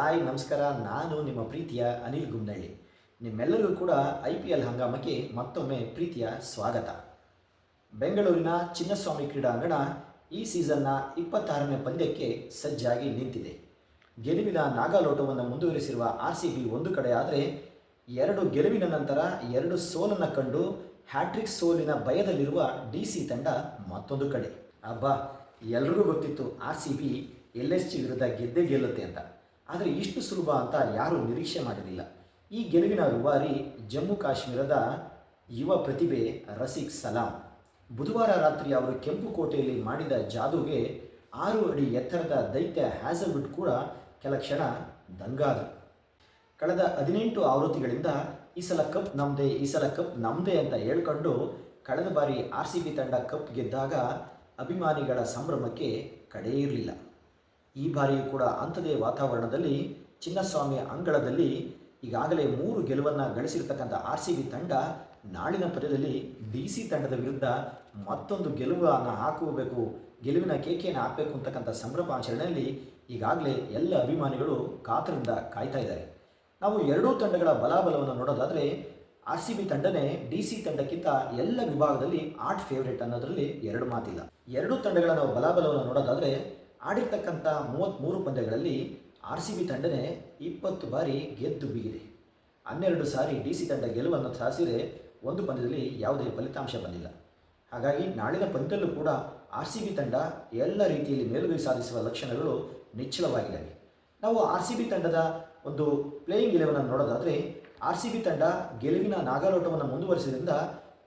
Hi ನಮಸ್ಕಾರ. ನಾನು ನಿಮ್ಮ ಪ್ರೀತಿಯ ಅನಿಲ್ ಗುಮ್ನಳ್ಳಿ. ನಿಮ್ಮೆಲ್ಲರಿಗೂ ಕೂಡ IPL ಹಂಗಾಮಕ್ಕೆ ಮತ್ತೊಮ್ಮೆ ಪ್ರೀತಿಯ ಸ್ವಾಗತ. ಬೆಂಗಳೂರಿನ ಚಿನ್ನಸ್ವಾಮಿ ಕ್ರೀಡಾಂಗಣ ಈ ಸೀಸನ್ನ 26ನೇ ಪಂದ್ಯಕ್ಕೆ ಸಜ್ಜಾಗಿ ನಿಂತಿದೆ. ಗೆಲುವಿನ ನಾಗಾಲೋಟವನ್ನು ಮುಂದುವರಿಸಿರುವ RCB ಒಂದು ಕಡೆ ಆದರೆ, ಎರಡು ಗೆಲುವಿನ ನಂತರ ಎರಡು ಸೋಲನ್ನು ಕಂಡು ಹ್ಯಾಟ್ರಿಕ್ ಸೋಲಿನ ಭಯದಲ್ಲಿರುವ DC ತಂಡ ಮತ್ತೊಂದು ಕಡೆ. ಅಬ್ಬಾ, ಎಲ್ರಿಗೂ ಗೊತ್ತಿತ್ತು RCB LSG ವಿರುದ್ಧ ಗೆದ್ದೇ ಗೆಲ್ಲುತ್ತೆ ಅಂತ. ಆದರೆ ಇಷ್ಟು ಸುಲಭ ಅಂತ ಯಾರೂ ನಿರೀಕ್ಷೆ ಮಾಡಿರಲಿಲ್ಲ. ಈ ಗೆಲುವಿನ ರೂವಾರಿ ಜಮ್ಮು ಕಾಶ್ಮೀರದ ಯುವ ಪ್ರತಿಭೆ ರಸಿಕ್ ಸಲಾಂ. ಬುಧವಾರ ರಾತ್ರಿ ಅವರು ಕೆಂಪು ಕೋಟೆಯಲ್ಲಿ ಮಾಡಿದ ಜಾದೂಗೆ 6 ಅಡಿ ಎತ್ತರದ ದೈತ್ಯ ಹ್ಯಾಸಲ್ವುಡ್ ಕೂಡ ಕೆಲ ಕ್ಷಣ ದಂಗಾದರು. ಕಳೆದ 18 ಆವೃತ್ತಿಗಳಿಂದ ಈ ಸಲ ಕಪ್ ನಮ್ಮದೇ ಅಂತ ಹೇಳ್ಕೊಂಡು ಕಳೆದ ಬಾರಿ RCB ತಂಡ ಕಪ್ ಗೆದ್ದಾಗ ಅಭಿಮಾನಿಗಳ ಸಂಭ್ರಮಕ್ಕೆ ಕಡೆ ಇರಲಿಲ್ಲ. ಈ ಬಾರಿಯೂ ಕೂಡ ಅಂಥದೇ ವಾತಾವರಣದಲ್ಲಿ ಚಿನ್ನಸ್ವಾಮಿ ಅಂಗಳದಲ್ಲಿ ಈಗಾಗಲೇ 3 ಗೆಲುವನ್ನು ಗಳಿಸಿರ್ತಕ್ಕಂಥ RCB ತಂಡ ನಾಳಿನ ಪಂದ್ಯದಲ್ಲಿ DC ತಂಡದ ವಿರುದ್ಧ ಮತ್ತೊಂದು ಗೆಲುವನ್ನು ಹಾಕಬೇಕು, ಗೆಲುವಿನ ಕೇಕೆಯನ್ನು ಹಾಕಬೇಕು ಅಂತಕ್ಕಂಥ ಸಂಭ್ರಮಾಚರಣೆಯಲ್ಲಿ ಈಗಾಗಲೇ ಎಲ್ಲ ಅಭಿಮಾನಿಗಳು ಕಾತರದಿಂದ ಕಾಯ್ತಾ ಇದ್ದಾರೆ. ನಾವು ಎರಡೂ ತಂಡಗಳ ಬಲಾಬಲವನ್ನು ನೋಡೋದಾದರೆ RCB ತಂಡನೇ DC ತಂಡಕ್ಕಿಂತ ಎಲ್ಲ ವಿಭಾಗದಲ್ಲಿ ಆಟ್ ಫೇವರೇಟ್ ಅನ್ನೋದರಲ್ಲಿ ಎರಡು ಮಾತಿಲ್ಲ. ಎರಡೂ ತಂಡಗಳ ನಾವು ಬಲಾಬಲವನ್ನು ನೋಡೋದಾದರೆ ಆಡಿರ್ತಕ್ಕಂಥ 33 ಪಂದ್ಯಗಳಲ್ಲಿ RCB ತಂಡನೇ 20 ಬಾರಿ ಗೆದ್ದು ಬೀಗಿದೆ. 12 ಸಾರಿ DC ತಂಡ ಗೆಲುವನ್ನು ಸಾಧಿಸಿದರೆ ಒಂದು ಪಂದ್ಯದಲ್ಲಿ ಯಾವುದೇ ಫಲಿತಾಂಶ ಬಂದಿಲ್ಲ. ಹಾಗಾಗಿ ನಾಳಿನ ಪಂದ್ಯದಲ್ಲೂ ಕೂಡ RCB ತಂಡ ಎಲ್ಲ ರೀತಿಯಲ್ಲಿ ಮೇಲುಗೈ ಸಾಧಿಸುವ ಲಕ್ಷಣಗಳು ನಿಚ್ಚಳವಾಗಿದ್ದಾವೆ. ನಾವು RCB ತಂಡದ ಒಂದು ಪ್ಲೇಯಿಂಗ್ 11 ನೋಡೋದಾದರೆ, RCB ತಂಡ ಗೆಲುವಿನ ನಾಗಾಲೋಟವನ್ನು ಮುಂದುವರಿಸಿದ್ರಿಂದ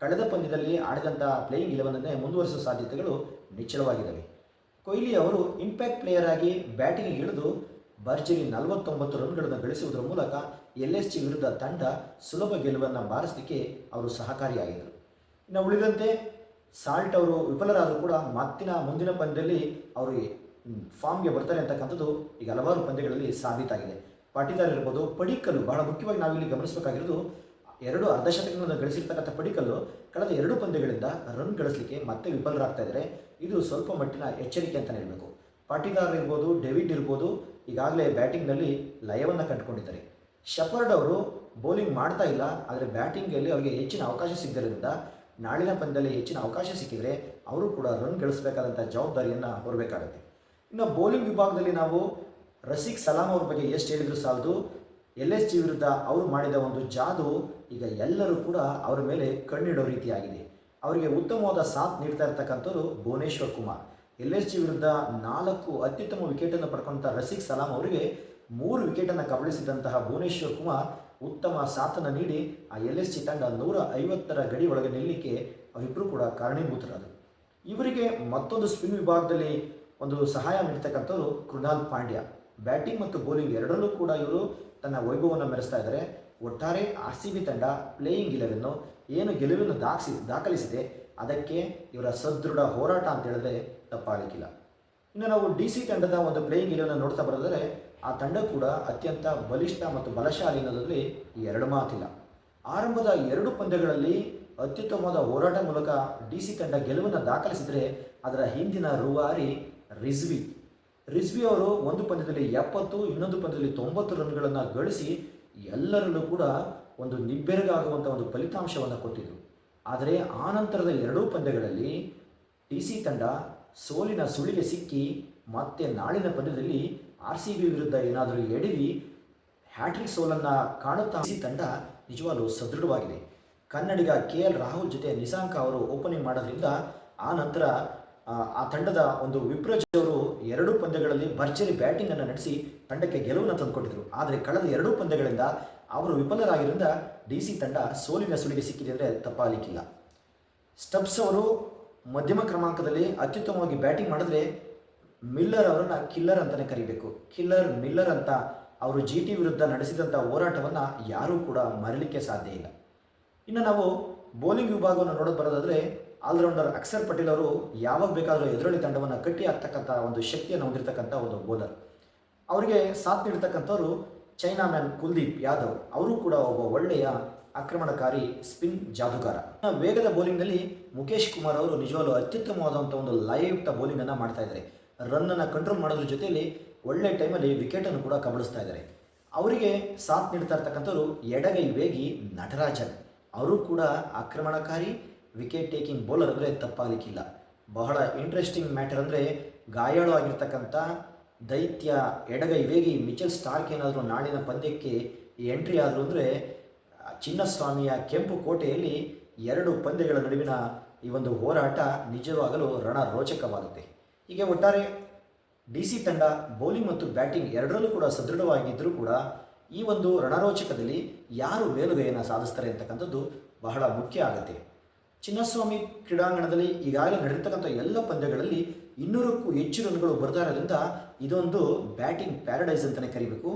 ಕಳೆದ ಪಂದ್ಯದಲ್ಲಿ ಆಡಿದಂಥ ಪ್ಲೇಯಿಂಗ್ 11 ಮುಂದುವರಿಸುವ ಸಾಧ್ಯತೆಗಳು ನಿಚ್ಚಳವಾಗಿದ್ದಾವೆ. ಕೊಹ್ಲಿ ಅವರು ಇಂಪ್ಯಾಕ್ಟ್ ಪ್ಲೇಯರ್ ಆಗಿ ಬ್ಯಾಟಿಂಗಿಗೆ ಇಳಿದು ಭರ್ಜರಿ 49 ರನ್ಗಳನ್ನು ಗಳಿಸುವುದರ ಮೂಲಕ LSG ವಿರುದ್ಧ ತಂಡ ಸುಲಭ ಗೆಲುವನ್ನು ಬಾರಿಸಲಿಕ್ಕೆ ಅವರು ಸಹಕಾರಿಯಾಗಿದ್ದರು. ಇನ್ನು ಉಳಿದಂತೆ ಸಾಲ್ಟ್ ಅವರು ವಿಫಲರಾದರೂ ಕೂಡ ಮುಂದಿನ ಪಂದ್ಯದಲ್ಲಿ ಅವರು ಫಾರ್ಮ್ಗೆ ಬರ್ತಾರೆ ಅಂತಕ್ಕಂಥದ್ದು ಈಗ ಹಲವಾರು ಪಂದ್ಯಗಳಲ್ಲಿ ಸಾಬೀತಾಗಿದೆ. ಪಾಟೀದಾರ್ ಇರ್ಬೋದು, ಪಡಿಕ್ಕಲ್ಲು ಬಹಳ ಮುಖ್ಯವಾಗಿ ನಾವಿಲ್ಲಿ ಗಮನಿಸಬೇಕಾಗಿರೋದು, 2 ಅರ್ಧಶತಕಗಳನ್ನು ಗಳಿಸಿರ್ತಕ್ಕಂಥ ಪಡಿಕ್ಕಲ್ಲು ಕಳೆದ 2 ಪಂದ್ಯಗಳಿಂದ ರನ್ ಗಳಿಸಲಿಕ್ಕೆ ಮತ್ತೆ ವಿಫಲರಾಗ್ತಾ ಇದ್ದಾರೆ. ಇದು ಸ್ವಲ್ಪ ಮಟ್ಟಿನ ಎಚ್ಚರಿಕೆ ಅಂತಲೇ ಹೇಳಬೇಕು. ಪಾಟೀದಾರ್ ಇರ್ಬೋದು, ಡೇವಿಡ್ ಇರ್ಬೋದು, ಈಗಾಗಲೇ ಬ್ಯಾಟಿಂಗ್ನಲ್ಲಿ ಲಯವನ್ನು ಕಂಡುಕೊಂಡಿದ್ದಾರೆ. ಶೆಪರ್ಡ್ ಅವರು ಬೌಲಿಂಗ್ ಮಾಡ್ತಾ ಇಲ್ಲ, ಆದರೆ ಬ್ಯಾಟಿಂಗಲ್ಲಿ ಅವರಿಗೆ ಹೆಚ್ಚಿನ ಅವಕಾಶ ಸಿಗದಿರೋದ್ರಿಂದ ನಾಳಿನ ಪಂದ್ಯದಲ್ಲಿ ಹೆಚ್ಚಿನ ಅವಕಾಶ ಸಿಕ್ಕಿದರೆ ಅವರು ಕೂಡ ರನ್ ಗಳಿಸಬೇಕಾದಂಥ ಜವಾಬ್ದಾರಿಯನ್ನು ಹೊರಬೇಕಾಗುತ್ತೆ. ಇನ್ನು ಬೌಲಿಂಗ್ ವಿಭಾಗದಲ್ಲಿ ನಾವು ರಸಿಕ್ ಸಲಾಂ ಅವ್ರ ಬಗ್ಗೆ ಎಷ್ಟು ಹೇಳಿದರೂ ಸಾಲದು. LSG ವಿರುದ್ಧ ಅವರು ಮಾಡಿದ ಒಂದು ಜಾದು ಈಗ ಎಲ್ಲರೂ ಕೂಡ ಅವರ ಮೇಲೆ ಕಣ್ಣಿಡೋ ರೀತಿಯಾಗಿದೆ. ಅವರಿಗೆ ಉತ್ತಮವಾದ ಸಾಥ್ ನೀಡ್ತಾ ಇರ್ತಕ್ಕಂಥವ್ರು ಭುವನೇಶ್ವರ್ ಕುಮಾರ್. LSG ವಿರುದ್ಧ 4 ಅತ್ಯುತ್ತಮ ವಿಕೆಟನ್ನು ಪಡ್ಕೊಂಥ ರಸಿಕ್ ಸಲಾಂ ಅವರಿಗೆ 3 ವಿಕೆಟನ್ನು ಕಬಳಿಸಿದಂತಹ ಭುವನೇಶ್ವರ್ ಕುಮಾರ್ ಉತ್ತಮ ಸಾಥನ್ನು ನೀಡಿ ಆ LSG ತಂಡ 150ರ ಗಡಿ ಒಳಗೆ ನಿಲ್ಲಲಿಕ್ಕೆ ಅವರಿಬ್ಬರು ಕೂಡ ಕಾರಣೀಭೂತರಾದರು. ಇವರಿಗೆ ಮತ್ತೊಂದು ಸ್ಪಿನ್ ವಿಭಾಗದಲ್ಲಿ ಒಂದು ಸಹಾಯ ನೀಡ್ತಕ್ಕಂಥವ್ರು ಕೃಣಾಲ್ ಪಾಂಡ್ಯ. ಬ್ಯಾಟಿಂಗ್ ಮತ್ತು ಬೌಲಿಂಗ್ ಎರಡರಲ್ಲೂ ಕೂಡ ಇವರು ತನ್ನ ವೈಭವವನ್ನು ಮೆರೆಸ್ತಾ ಇದ್ದಾರೆ. ಒಟ್ಟಾರೆ RCB ತಂಡ ಪ್ಲೇಯಿಂಗ್ 11 ಏನು ಗೆಲುವನ್ನು ದಾಖಲಿಸಿದೆ ಅದಕ್ಕೆ ಇವರ ಸದೃಢ ಹೋರಾಟ ಅಂತ ಹೇಳಿದ್ರೆ ತಪ್ಪಾಗಲಿಕ್ಕಿಲ್ಲ. ಇನ್ನು ನಾವು DC ತಂಡದ ಒಂದು ಪ್ಲೇಯಿಂಗ್ 11 ನೋಡ್ತಾ ಬರೋದಾದರೆ ಆ ತಂಡ ಕೂಡ ಅತ್ಯಂತ ಬಲಿಷ್ಠ ಮತ್ತು ಬಲಶಾಲಿ ಅನ್ನೋದ್ರಲ್ಲಿ ಎರಡು ಮಾತಿಲ್ಲ. ಆರಂಭದ 2 ಪಂದ್ಯಗಳಲ್ಲಿ ಅತ್ಯುತ್ತಮವಾದ ಹೋರಾಟ ಮೂಲಕ DC ತಂಡ ಗೆಲುವನ್ನು ದಾಖಲಿಸಿದರೆ ಅದರ ಹಿಂದಿನ ರೂವಾರಿ ರಿಜ್ವಿ ಅವರು ಒಂದು ಪಂದ್ಯದಲ್ಲಿ 70, ಇನ್ನೊಂದು ಪಂದ್ಯದಲ್ಲಿ 90 ರನ್ಗಳನ್ನು ಗಳಿಸಿ ಎಲ್ಲರಲ್ಲೂ ಕೂಡ ಒಂದು ನಿಬ್ಬೆರಗಾಗುವಂಥ ಒಂದು ಫಲಿತಾಂಶವನ್ನು ಕೊಟ್ಟಿದ್ದರು. ಆದರೆ ಆನಂತರದ 2 ಪಂದ್ಯಗಳಲ್ಲಿ DC ತಂಡ ಸೋಲಿನ ಸುಳಿಗೆ ಸಿಕ್ಕಿ ಮತ್ತೆ ನಾಳಿನ ಪಂದ್ಯದಲ್ಲಿ RCB ವಿರುದ್ಧ ಏನಾದರೂ ಎಡವಿ ಹ್ಯಾಟ್ರಿಕ್ ಸೋಲನ್ನು ಕಾಣುತ್ತಾ DC ತಂಡ ನಿಜವಾಗಲೂ ಸದೃಢವಾಗಿದೆ. ಕನ್ನಡಿಗ KL ರಾಹುಲ್ ಜೊತೆ ನಿಸಾಂಕ ಅವರು ಓಪನಿಂಗ್ ಮಾಡೋದ್ರಿಂದ ಆ ನಂತರ ಆ ತಂಡದ ಒಂದು ವಿಪ್ರಜ್ ಅವರು 2 ಪಂದ್ಯಗಳಲ್ಲಿ ಭರ್ಜರಿ ಬ್ಯಾಟಿಂಗನ್ನು ನಡೆಸಿ ತಂಡಕ್ಕೆ ಗೆಲುವನ್ನು ತಂದುಕೊಟ್ಟಿದ್ದರು. ಆದರೆ ಕಳೆದ 2 ಪಂದ್ಯಗಳಿಂದ ಅವರು ವಿಫಲರಾಗಿದ್ದರಿಂದ DC ತಂಡ ಸೋಲಿನ ಸುಳಿಗೆ ಸಿಕ್ಕಿದೆ ಅಂದರೆ ತಪ್ಪಾಗಲಿಕ್ಕಿಲ್ಲ. ಸ್ಟಬ್ಸ್ ಅವರು ಮಧ್ಯಮ ಕ್ರಮಾಂಕದಲ್ಲಿ ಅತ್ಯುತ್ತಮವಾಗಿ ಬ್ಯಾಟಿಂಗ್ ಮಾಡಿದ್ರೆ ಮಿಲ್ಲರ್ ಅವರನ್ನು ಕಿಲ್ಲರ್ ಅಂತಲೇ ಕರಿಬೇಕು. ಮಿಲ್ಲರ್ ಅಂತ ಅವರು GT ವಿರುದ್ಧ ನಡೆಸಿದಂಥ ಹೋರಾಟವನ್ನು ಯಾರೂ ಕೂಡ ಮರೀಲಿಕ್ಕೆ ಸಾಧ್ಯ ಇಲ್ಲ. ಇನ್ನು ನಾವು ಬೌಲಿಂಗ್ ವಿಭಾಗವನ್ನು ನೋಡೋದು ಬರೋದಾದರೆ ಆಲ್ರೌಂಡರ್ ಅಕ್ಷರ್ ಪಟೇಲ್ ಅವರು ಯಾವಾಗ ಬೇಕಾದರೂ ಎದುರಾಳಿ ತಂಡವನ್ನು ಕಟ್ಟಿ ಹಾಕ್ತಕ್ಕಂಥ ಒಂದು ಶಕ್ತಿಯನ್ನು ಹೊಂದಿರತಕ್ಕಂಥ ಒಂದು ಬೌಲರ್. ಅವರಿಗೆ ಸಾಥ್ ನೀಡ್ತಕ್ಕಂಥವ್ರು ಚೈನಾ ಮ್ಯಾನ್ ಕುಲ್ದೀಪ್ ಯಾದವ್. ಅವರು ಕೂಡ ಒಬ್ಬ ಒಳ್ಳೆಯ ಆಕ್ರಮಣಕಾರಿ ಸ್ಪಿನ್ ಜಾದುಗಾರ. ವೇಗದ ಬೌಲಿಂಗ್ನಲ್ಲಿ ಮುಖೇಶ್ ಕುಮಾರ್ ಅವರು ನಿಜವಾಗ್ಲೂ ಅತ್ಯುತ್ತಮವಾದಂಥ ಒಂದು ಲಯಯುಕ್ತ ಬೌಲಿಂಗನ್ನು ಮಾಡ್ತಾ ಇದ್ದಾರೆ. ರನ್ನನ್ನು ಕಂಟ್ರೋಲ್ ಮಾಡೋದ್ರ ಜೊತೆಯಲ್ಲಿ ಒಳ್ಳೆ ಟೈಮಲ್ಲಿ ವಿಕೆಟನ್ನು ಕೂಡ ಕಬಳಿಸ್ತಾ ಇದ್ದಾರೆ. ಅವರಿಗೆ ಸಾಥ್ ನೀಡ್ತಾ ಇರ್ತಕ್ಕಂಥವ್ರು ಎಡಗೈ ವೇಗಿ ನಟರಾಜನ್. ಅವರು ಕೂಡ ಆಕ್ರಮಣಕಾರಿ ವಿಕೆಟ್ ಟೇಕಿಂಗ್ ಬೌಲರ್ ಅಂದರೆ ತಪ್ಪಾಗಲಿಕ್ಕಿಲ್ಲ. ಬಹಳ ಇಂಟ್ರೆಸ್ಟಿಂಗ್ ಮ್ಯಾಟರ್ ಅಂದರೆ ಗಾಯಾಳು ಆಗಿರ್ತಕ್ಕಂಥ ದೈತ್ಯ ಎಡಗೈ ವೇಗಿ ಮಿಚೆಲ್ ಸ್ಟಾರ್ಕ್ ಏನಾದರೂ ನಾಳಿನ ಪಂದ್ಯಕ್ಕೆ ಎಂಟ್ರಿ ಆದರು ಅಂದರೆ ಚಿನ್ನಸ್ವಾಮಿಯ ಕೆಂಪು ಕೋಟೆಯಲ್ಲಿ 2 ಪಂದ್ಯಗಳ ನಡುವಿನ ಈ ಒಂದು ಹೋರಾಟ ನಿಜವಾಗಲೂ ರಣರೋಚಕವಾಗುತ್ತೆ. ಹೀಗೆ ಒಟ್ಟಾರೆ DC ತಂಡ ಬೌಲಿಂಗ್ ಮತ್ತು ಬ್ಯಾಟಿಂಗ್ ಎರಡರಲ್ಲೂ ಕೂಡ ಸದೃಢವಾಗಿದ್ದರೂ ಕೂಡ ಈ ಒಂದು ರಣರೋಚಕದಲ್ಲಿ ಯಾರು ಮೇಲುಗೈಯನ್ನು ಸಾಧಿಸ್ತಾರೆ ಅಂತಕ್ಕಂಥದ್ದು ಬಹಳ ಮುಖ್ಯ ಆಗುತ್ತೆ. ಚಿನ್ನಸ್ವಾಮಿ ಕ್ರೀಡಾಂಗಣದಲ್ಲಿ ಈಗಾಗಲೇ ನಡೆದಿರ್ತಕ್ಕಂಥ ಎಲ್ಲ ಪಂದ್ಯಗಳಲ್ಲಿ 200ಕ್ಕೂ ಹೆಚ್ಚು ರನ್ಗಳು ಬರ್ತಾ ಇರೋದ್ರಿಂದ ಇದೊಂದು ಬ್ಯಾಟಿಂಗ್ ಪ್ಯಾರಡೈಸ್ ಅಂತಲೇ ಕರಿಬೇಕು.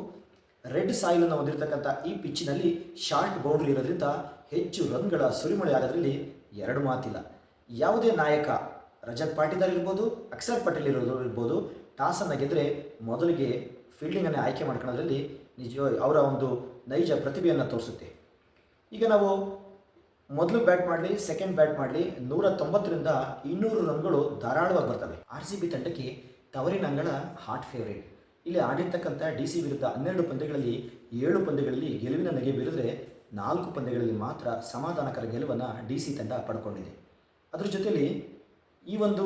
ರೆಡ್ ಸಾಯಿಲನ್ನು ಹೊಂದಿರತಕ್ಕಂಥ ಈ ಪಿಚ್ಚಿನಲ್ಲಿ ಶಾರ್ಟ್ ಬೌಂಡ್ರಿ ಇರೋದ್ರಿಂದ ಹೆಚ್ಚು ರನ್ಗಳ ಸುರಿಮಳೆ ಆಗೋದ್ರಲ್ಲಿ ಎರಡು ಮಾತಿಲ್ಲ. ಯಾವುದೇ ನಾಯಕ ರಜತ್ ಪಾಟಿದಾರ್ ಇರ್ಬೋದು, ಅಕ್ಷರ್ ಪಟೇಲ್ ಇರ್ಬೋದು, ಟಾಸನ್ನು ಗೆದ್ದರೆ ಮೊದಲಿಗೆ ಫೀಲ್ಡಿಂಗನ್ನೇ ಆಯ್ಕೆ ಮಾಡ್ಕೊಳ್ಳೋದ್ರಲ್ಲಿ ನಿಜವಾಗಿ ಅವರ ಒಂದು ನೈಜ ಪ್ರತಿಭೆಯನ್ನು ತೋರಿಸುತ್ತೆ. ಈಗ ನಾವು ಮೊದಲು ಬ್ಯಾಟ್ ಮಾಡಲಿ, ಸೆಕೆಂಡ್ ಬ್ಯಾಟ್ ಮಾಡಲಿ 190ರಿಂದ 200 ರನ್ಗಳು ಧಾರಾಳವಾಗಿ ಬರ್ತವೆ. RCB ತಂಡಕ್ಕೆ ತವರಿನಂಗಳ ಹಾಟ್ ಫೇವರೇಟ್. ಇಲ್ಲಿ ಆಡಿರ್ತಕ್ಕಂಥ DC ವಿರುದ್ಧ 12 ಪಂದ್ಯಗಳಲ್ಲಿ 7 ಪಂದ್ಯಗಳಲ್ಲಿ ಗೆಲುವಿನ ನಗೆ ಬೀರಿದ್ರೆ 4 ಪಂದ್ಯಗಳಲ್ಲಿ ಮಾತ್ರ ಸಮಾಧಾನಕರ ಗೆಲುವನ್ನು DC ತಂಡ ಪಡ್ಕೊಂಡಿದೆ. ಅದರ ಜೊತೆಯಲ್ಲಿ ಈ ಒಂದು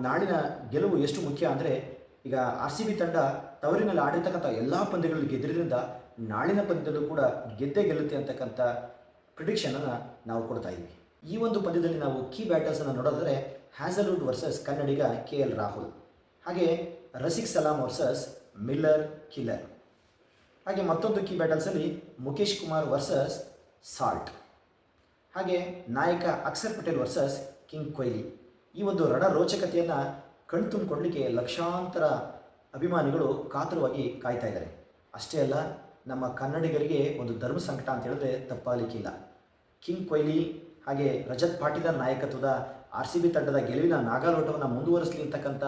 ನಾಳಿನ ಗೆಲುವು ಎಷ್ಟು ಮುಖ್ಯ ಅಂದರೆ ಈಗ RCB ತಂಡ ತವರಿನಲ್ಲಿ ಆಡಿರ್ತಕ್ಕಂಥ ಎಲ್ಲ ಪಂದ್ಯಗಳಲ್ಲಿ ಗೆದ್ದಿರೋದ್ರಿಂದ ನಾಳಿನ ಪಂದ್ಯದಲ್ಲೂ ಕೂಡ ಗೆದ್ದೇ ಗೆಲ್ಲುತ್ತೆ ಅಂತಕ್ಕಂಥ ಪ್ರಿಡಿಕ್ಷನನ್ನು ನಾವು ಕೊಡ್ತಾ ಇದ್ದೀವಿ. ಈ ಒಂದು ಪಂದ್ಯದಲ್ಲಿ ನಾವು ಕೀ ಬ್ಯಾಟರ್ಸನ್ನು ನೋಡೋದಾದರೆ ಹ್ಯಾಸಲ್ವುಡ್ ವರ್ಸಸ್ ಕನ್ನಡಿಗ KL ರಾಹುಲ್, ಹಾಗೆ Rasikh Salam versus Miller killer, ಹಾಗೆ ಮತ್ತೊಂದು ಕೀ ಬ್ಯಾಟಲ್ಸಲ್ಲಿ ಮುಖೇಶ್ ಕುಮಾರ್ ವರ್ಸಸ್ ಸಾಲ್ಟ್, ಹಾಗೆ ನಾಯಕ ಅಕ್ಷರ್ ಪಟೇಲ್ ವರ್ಸಸ್ ಕಿಂಗ್ ಕೊಹ್ಲಿ. ಈ ಒಂದು ರಣರೋಚಕತೆಯನ್ನು ಕಣ್ತುಂಬಿಕೊಳ್ಳಲಿಕ್ಕೆ ಲಕ್ಷಾಂತರ ಅಭಿಮಾನಿಗಳು ಕಾತರವಾಗಿ ಕಾಯ್ತಾ ಇದ್ದಾರೆ. ಅಷ್ಟೇ ಅಲ್ಲ, ನಮ್ಮ ಕನ್ನಡಿಗರಿಗೆ ಒಂದು ಧರ್ಮ ಸಂಕಟ ಅಂತ ಹೇಳಿದ್ರೆ ತಪ್ಪಾಗಲಿಕ್ಕಿಲ್ಲ. ಕಿಂಗ್ ಕೊಹ್ಲಿ ಹಾಗೆ ರಜತ್ ಪಾಟಿದಾರ್ ನಾಯಕತ್ವದ RCB ತಂಡದ ಗೆಲುವಿನ ನಾಗಾಲೋಟವನ್ನು ಮುಂದುವರಿಸಲಿ ಅಂತಕ್ಕಂಥ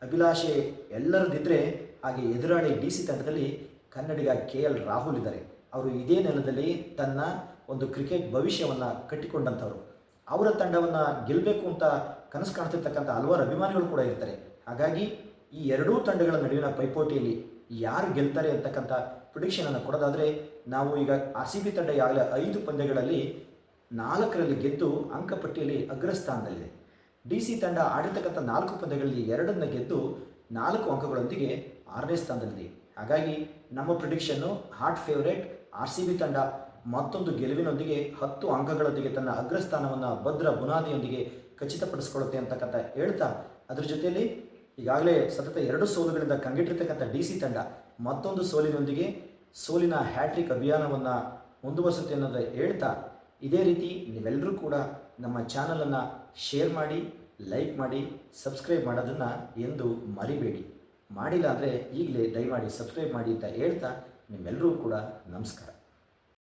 ಅಭಿಲಾಷೆ ಎಲ್ಲರದಿದ್ದರೆ, ಹಾಗೆ ಎದುರಾಳಿ DC ತಂಡದಲ್ಲಿ ಕನ್ನಡಿಗ KL ರಾಹುಲ್ ಇದ್ದಾರೆ. ಅವರು ಇದೇ ನೆಲದಲ್ಲಿ ತನ್ನ ಒಂದು ಕ್ರಿಕೆಟ್ ಭವಿಷ್ಯವನ್ನು ಕಟ್ಟಿಕೊಂಡಂಥವ್ರು. ಅವರ ತಂಡವನ್ನು ಗೆಲ್ಲಬೇಕು ಅಂತ ಕನಸು ಕಾಣ್ತಿರ್ತಕ್ಕಂಥ ಹಲವಾರು ಅಭಿಮಾನಿಗಳು ಕೂಡ ಇರ್ತಾರೆ. ಹಾಗಾಗಿ ಈ ಎರಡೂ ತಂಡಗಳ ನಡುವಿನ ಪೈಪೋಟಿಯಲ್ಲಿ ಯಾರು ಗೆಲ್ತಾರೆ ಅಂತಕ್ಕಂಥ ಪ್ರಿಡಿಕ್ಷನನ್ನು ಕೊಡೋದಾದರೆ, ನಾವು ಈಗ RCB ತಂಡ ಈಗಾಗಲೇ 5 ಪಂದ್ಯಗಳಲ್ಲಿ 4ರಲ್ಲಿ ಗೆದ್ದು ಅಂಕಪಟ್ಟಿಯಲ್ಲಿ ಅಗ್ರಸ್ಥಾನದಲ್ಲಿದೆ. DC ತಂಡ ಆಡಿರ್ತಕ್ಕಂಥ 4 ಪಂದ್ಯಗಳಲ್ಲಿ 2ನ್ನು ಗೆದ್ದು 4 ಅಂಕಗಳೊಂದಿಗೆ 6ನೇ ಸ್ಥಾನದಲ್ಲಿದೆ. ಹಾಗಾಗಿ ನಮ್ಮ ಪ್ರಿಡಿಕ್ಷನ್ನು ಹಾಟ್ ಫೇವರೇಟ್ RCB ತಂಡ ಮತ್ತೊಂದು ಗೆಲುವಿನೊಂದಿಗೆ 10 ಅಂಕಗಳೊಂದಿಗೆ ತನ್ನ ಅಗ್ರಸ್ಥಾನವನ್ನು ಭದ್ರ ಬುನಾದಿಯೊಂದಿಗೆ ಖಚಿತಪಡಿಸಿಕೊಳ್ಳುತ್ತೆ ಅಂತಕ್ಕಂಥ ಹೇಳ್ತಾ, ಅದರ ಜೊತೆಯಲ್ಲಿ ಈಗಾಗಲೇ ಸತತ 2 ಸೋಲುಗಳಿಂದ ಕಂಗೆಟ್ಟಿರ್ತಕ್ಕಂಥ DC ತಂಡ ಮತ್ತೊಂದು ಸೋಲಿನೊಂದಿಗೆ ಸೋಲಿನ ಹ್ಯಾಟ್ರಿಕ್ ಅಭಿಯಾನವನ್ನು ಮುಂದುವರಿಸುತ್ತೆ ಅನ್ನೋದು ಹೇಳ್ತಾ, ಇದೇ ರೀತಿ ನೀವೆಲ್ಲರೂ ಕೂಡ ನಮ್ಮ ಚಾನಲನ್ನು ಶೇರ್ ಮಾಡಿ, ಲೈಕ್ ಮಾಡಿ, ಸಬ್ಸ್ಕ್ರೈಬ್ ಮಾಡೋದನ್ನು ಎಂದು ಮರಿಬೇಡಿ. ಮಾಡಿಲ್ಲ ಅಂದರೆ ಈಗಲೇ ದಯಮಾಡಿ ಸಬ್ಸ್ಕ್ರೈಬ್ ಮಾಡಿ ಅಂತ ಹೇಳ್ತಾ, ನಿಮ್ಮೆಲ್ಲರೂ ಕೂಡ ನಮಸ್ಕಾರ.